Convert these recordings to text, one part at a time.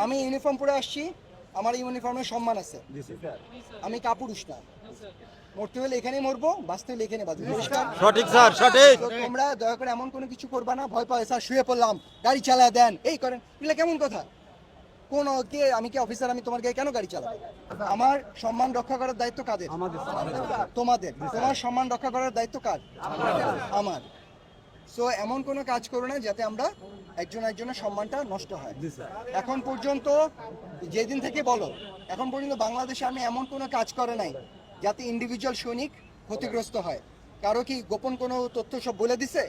আমি ইউনিফর্ম পরে আসছি, আমার ইউনিফর্মের সম্মান আছে। আমি কাপুরুষ না, মরতে হলে এখানেই মরবো, বাঁচতে হলে এখানে বাঁচবো। সঠিক স্যার, সঠিক। তোমরা দয়া করে এমন কোনো কিছু করবা না, ভয় পায় স্যার শুয়ে পড়লাম, গাড়ি চালায় দেন, এই করেন, এগুলো কেমন কথা? কোন কে আমি কি অফিসার? আমি তোমার গায়ে কেন গাড়ি চালাবো? আমার সম্মান রক্ষা করার দায়িত্ব কাদের? তোমাদের। তোমার সম্মান রক্ষা করার দায়িত্ব কার? আমার। সো এমন কোনো কাজ করো না যাতে আমরা একজন একজনের সম্মানটা নষ্ট হয়। এখন পর্যন্ত যেদিন থেকে বলো, এখন পর্যন্ত বাংলাদেশে আমি এমন কোনো কাজ করে নাই যাতে ইন্ডিভিজুয়াল সৈনিক ক্ষতিগ্রস্ত হয়। কারো কি গোপন কোনো তথ্য সব বলে দিছে?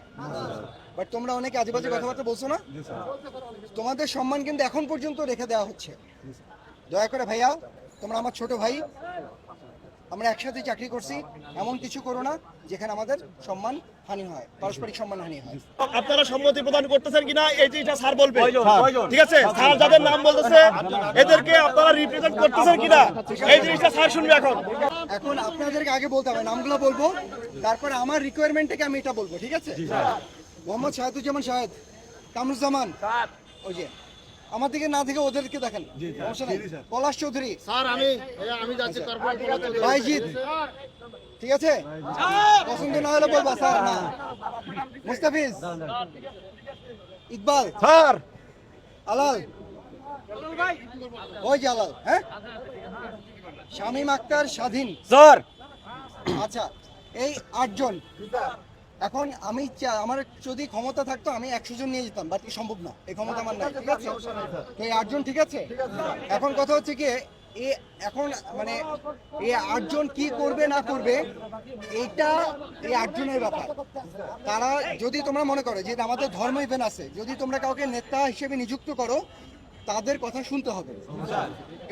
বাট তোমরা অনেকে আজেবাজে কথাবার্তা বলছো না। তোমাদের সম্মান কিন্তু এখন পর্যন্ত রেখে দেওয়া হচ্ছে। দয়া করে ভাইয়া, তোমরা আমার ছোট ভাই, আমরা একসাথে চাকরি করছি, এমন কিছু করো না যেখানে আমাদের সম্মান হানি হয়, পারস্পরিক সম্মান হানি হয়। আপনারা সম্মতি প্রদান করতেছেন কিনা এই জিনিসটা স্যার বলবে, ঠিক আছে? স্যার যাদের নাম বলতেছে এদেরকে আপনারা রিপ্রেজেন্ট করতেছেন কিনা এই জিনিসটা স্যার শুনবে। এখন আপনাদেরকে আগে বলতে হবে, নামগুলো বলবো, তারপরে আমার রিকোয়ারমেন্ট থেকে আমি এটা বলবো, ঠিক আছে? মোহাম্মদ শাহেদুজ্জামান শাহেদ, কামরুজ্জামান, ওই যে আমার দিকে না থেকে ওদেরকে দেখেন, পলাশ চৌধুরী, স্যার আমি যাচ্ছি, বাইজিৎ, ঠিক আছে? পছন্দ না হলে বলবা স্যার না। মুস্তাফিজ, ইকবাল স্যার, আলাল, ওই যে আলাল, হ্যাঁ, শামীম আক্তার, স্বাধীন স্যার। আচ্ছা, এই 8 জন। এখন আমি আমার যদি ক্ষমতা থাকতো আমি 100 জন নিয়ে যেতাম, বাট কি সম্ভব না, এই ক্ষমতা আমার নাই, ঠিক আছে? তো এই 8 জন, ঠিক আছে? এখন কথা হচ্ছে কি, এখন মানে এই 8 জন কি করবে না করবে এইটা এই 8 জনের ব্যাপার। তারা যদি তোমরা মনে করো যে আমাদের ধর্ম ইভেন্ট আছে, যদি তোমরা কাউকে নেতা হিসেবে নিযুক্ত করো, তাদের কথা শুনতে হবে।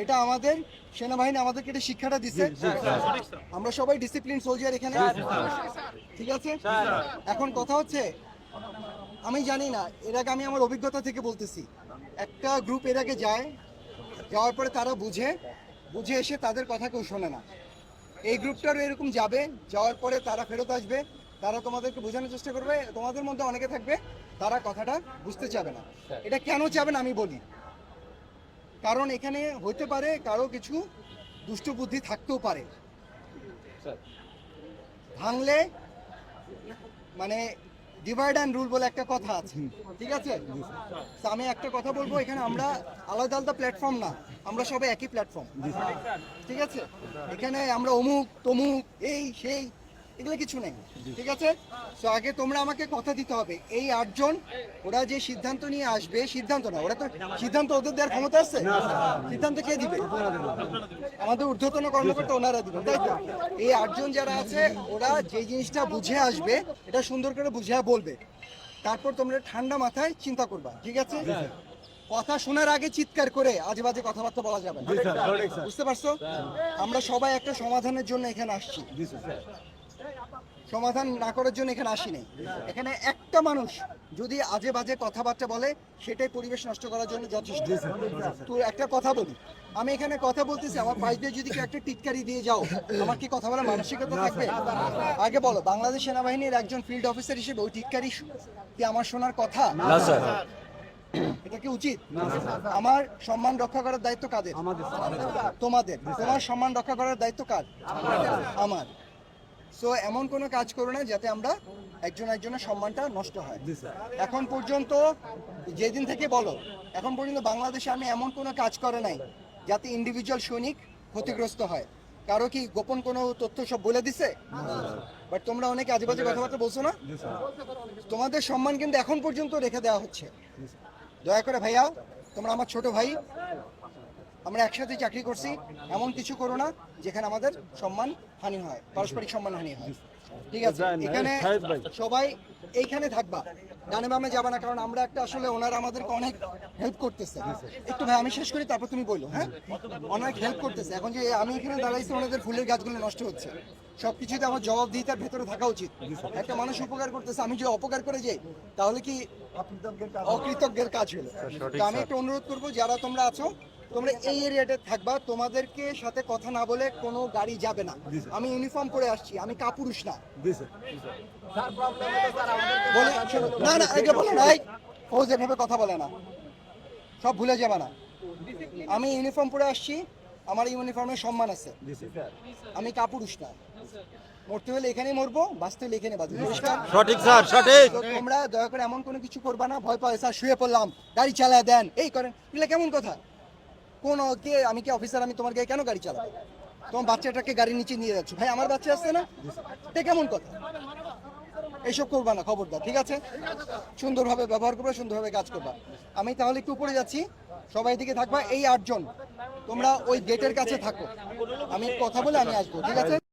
এটা আমাদের সেনাবাহিনী আমাদেরকে এটা শিক্ষাটা দিচ্ছে। আমরা সবাই ডিসিপ্লিন সোলজার এখানে, ঠিক আছে? এখন কথা হচ্ছে, আমি জানি না, এর আগে আমি আমার অভিজ্ঞতা থেকে বলতেছি, একটা গ্রুপ এর আগে যায়, যাওয়ার পরে তারা বুঝে এসে তাদের কথা কেউ শোনে না। এই গ্রুপটারও এরকম যাবে, যাওয়ার পরে তারা ফেরত আসবে, তারা তোমাদেরকে বোঝানোর চেষ্টা করবে, তোমাদের মধ্যে অনেকে থাকবে তারা কথাটা বুঝতে চাবে না। এটা কেন চাবে না আমি বলি, কারণ এখানে হইতে পারে কারো কিছু দুষ্ট বুদ্ধি থাকতেও পারে। ভাঙলে মানে ডিভাইড অ্যান্ড রুল বলে একটা কথা আছে, ঠিক আছে? আমি একটা কথা বলবো, এখানে আমরা আলাদা আলাদা প্ল্যাটফর্ম না, আমরা সবাই একই প্ল্যাটফর্ম, ঠিক আছে? এখানে আমরা অমুক তমুক এই সেই এগুলো কিছু নেই, ঠিক আছে? তো আগে তোমরা আমাকে কথা দিতে হবে, এই 8 জন ওরা যে সিদ্ধান্ত নিয়ে আসবে, সিদ্ধান্ত না, ওরা তো সিদ্ধান্ত ওদের দেওয়ার ক্ষমতা আছে? সিদ্ধান্ত কে দিবে? আমাদের ঊর্ধ্বতন কর্মকর্তা, ওনারা দিবেন, তাই তো? এই 8 জন যারা আছে, ওরা যে জিনিসটা বুঝে আসবে, এটা সুন্দর করে বুঝে বলবে, তারপর তোমরা ঠান্ডা মাথায় চিন্তা করবা, ঠিক আছে? কথা শোনার আগে চিৎকার করে আজে বাজে কথাবার্তা বলা যাবে না, বুঝতে পারছো? আমরা সবাই একটা সমাধানের জন্য এখানে আসছি, সমাধান না করার জন্য এখানে আসিনি। এখানে একটা মানুষ যদি আজে বাজে কথাবার্তা বলে, সেটাই পরিবেশ নষ্ট করার জন্য যথেষ্ট। তো একটা কথা বলি, আমি এখানে কথা বলতেছি, আমার পাশ দিয়ে যদি কেউ একটা টিটকারি দিয়ে যাও, আমার কি কথা বলার মানসিকতা থাকবে? আগে বলো, বাংলাদেশ সেনাবাহিনীর একজন ফিল্ড অফিসার হিসেবে ওই টিটকারি কি আমার শোনার কথা? এটা কি উচিত? আমার সম্মান রক্ষা করার দায়িত্ব কাদের? তোমাদের। তোমার সম্মান রক্ষা করার দায়িত্ব কার? আমার। সো এমন কোনো কাজ করো না যাতে আমরা একজন একজনের সম্মানটা নষ্ট হয়। এখন পর্যন্ত যেদিন থেকে বলো, এখন পর্যন্ত বাংলাদেশে আমি এমন কোনো কাজ করে নাই যাতে ইন্ডিভিজুয়াল সৈনিক ক্ষতিগ্রস্ত হয়। কারো কি গোপন কোনো তথ্য সব বলে দিছে? বাট তোমরা অনেকে আজেবাজে কথাবার্তা বলছো না। তোমাদের সম্মান কিন্তু এখন পর্যন্ত রেখে দেওয়া হচ্ছে। দয়া করে ভাইয়া, তোমরা আমার ছোট ভাই, আমরা একসাথে চাকরি করছি, এমন কিছু করো না যেখানে আমাদের সম্মান হানি হয়, পারস্পরিক সম্মান হানি হয়, ঠিক আছে? এখানে সবাই এইখানে থাকবা, ডানে বামে যাবা না, কারণ আমরা একটা আসলে ওনারা আমাদেরকে অনেক হেল্প করতেছে। একটু ভাই আমি শেষ করি, তারপর তুমি বলো। হ্যাঁ, অনেক হেল্প করতেছে। এখন যে আমি এখানে দাঁড়াইছি, ওনাদের ফুলের গাছগুলো নষ্ট হচ্ছে, সবকিছুতে আমার জবাবদিহিতার ভেতরে থাকা উচিত। একটা মানুষ উপকার করতেছে, আমি যে অপকার করে যাই, তাহলে কি অকৃতজ্ঞের কাজ হলো? তো আমি একটু অনুরোধ করবো, যারা তোমরা আছো, তোমরা এই এরিয়াতে থাকবা, তোমাদেরকে সাথে কথা না বলে কোনো গাড়ি যাবে না। আমি ইউনিফর্ম পরে আসছি, আমি কাপুরুষ না। না না, আগে বলো না, ও যেভাবে কথা বলে না, সব ভুলে যাবে না। আমি ইউনিফর্ম পরে আসছি, আমার ইউনিফর্মের সম্মান আছে, আমি কাপুরুষ না। মরতে হলে এখানেই মরবো, বাঁচতে হলে এখানে বাঁচবো। পরিষ্কার? সঠিক স্যার, সঠিক। তো তোমরা দয়া করে এমন কোনো কিছু করবা না, ভয় পায় স্যার শুয়ে পড়লাম, গাড়ি চালায় দেন, এই করেন, এগুলো কেমন কথা? কোন কে, আমি কি অফিসার, আমি তোমার গায়ে কেন গাড়ি চালাবো? তোমার বাচ্চাটাকে গাড়ির নিচে নিয়ে যাচ্ছ, ভাই আমার বাচ্চা আসছে না, এটা কেমন কথা? এইসব করবা না, খবরদার, ঠিক আছে? সুন্দরভাবে ব্যবহার করবা, সুন্দরভাবে কাজ করবা। আমি তাহলে একটু উপরে যাচ্ছি, সবাই দিকে থাকবা। এই 8 জন তোমরা ওই গেটের কাছে থাকো, আমি কথা বলে আমি আসবো, ঠিক আছে?